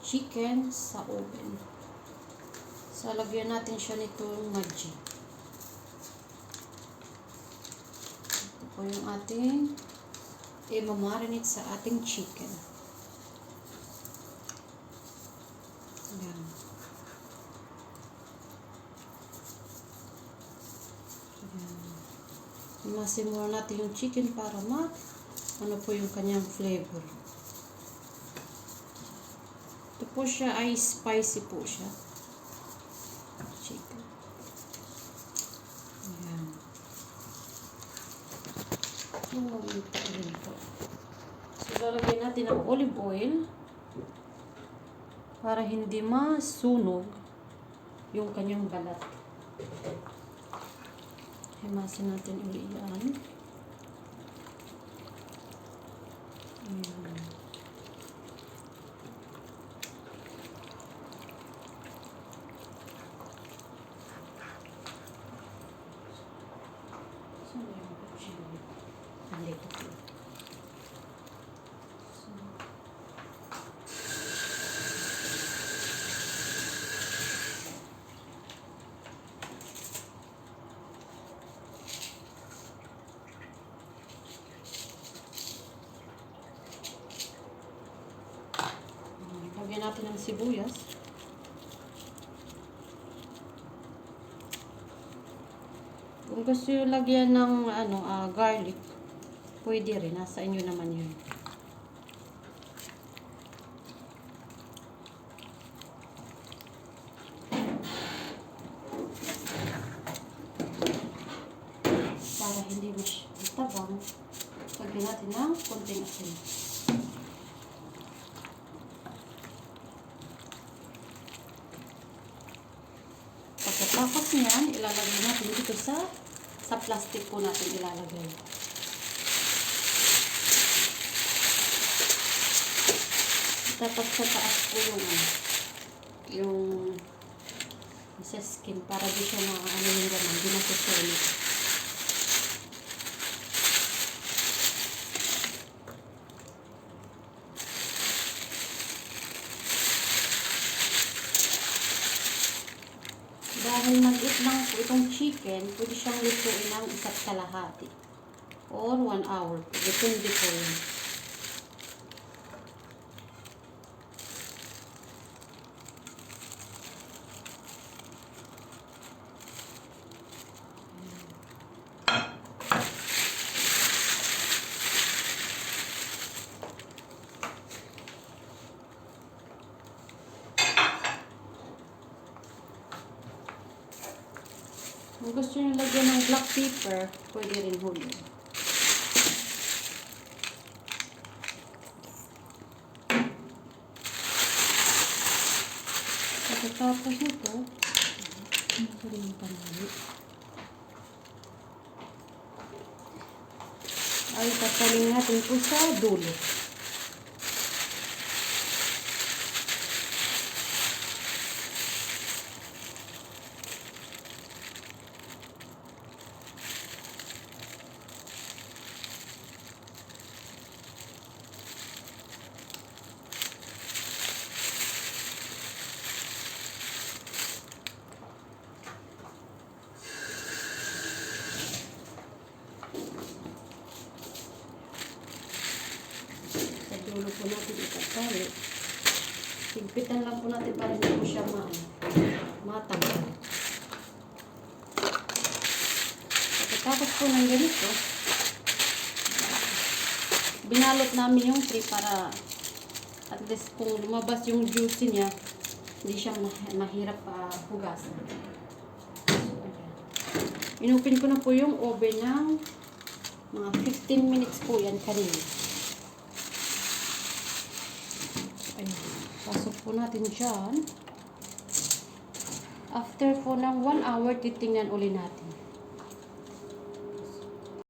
chicken sa oven. So, lagyan natin siya nitong magic. Ito po yung ating i-marinate sa ating chicken. Ayan. Imasin muna natin yung chicken para ano po yung kanyang flavor. Ito po siya ay spicy po siya. Chicken. Ayan. So, lalagyan natin ang olive oil para hindi masunog yung kanyang balat. Himasin natin ulit yan. Ayan. Andito po. Lagyan natin ng sibuyas. Kung gusto nyo lagyan ng garlic, pwede rin. Nasa inyo naman yun. Para hindi matabang, lagyan natin ng konting asin. Pagkatapos niyan, ilalagay natin dito sa plastic po natin ilalagay. Tapos sa taas po yung sa skin para di siya yung gaman, di nasusulit. Dahil mag-eat lang po itong chicken, pwede siyang lutuin ng 1.5 or 1 hour. Depende po yun. Kung gusto nyo lagyan ng black pepper, pwede rin huli. Pagkatapos nito, ay tataling natin po sa dulo. Dulo po natin itatali. Higpitan lang po natin para hindi po siya matanggal. Pagkatapos po ng ganito, binalot namin yung tray para at least kung lumabas yung juicy niya, hindi siya mahirap hugasan. Inupin ko na po yung oven ng mga 15 minutes po yan kanina. Pasok po natin dyan. After po ng 1 hour, titingnan uli natin.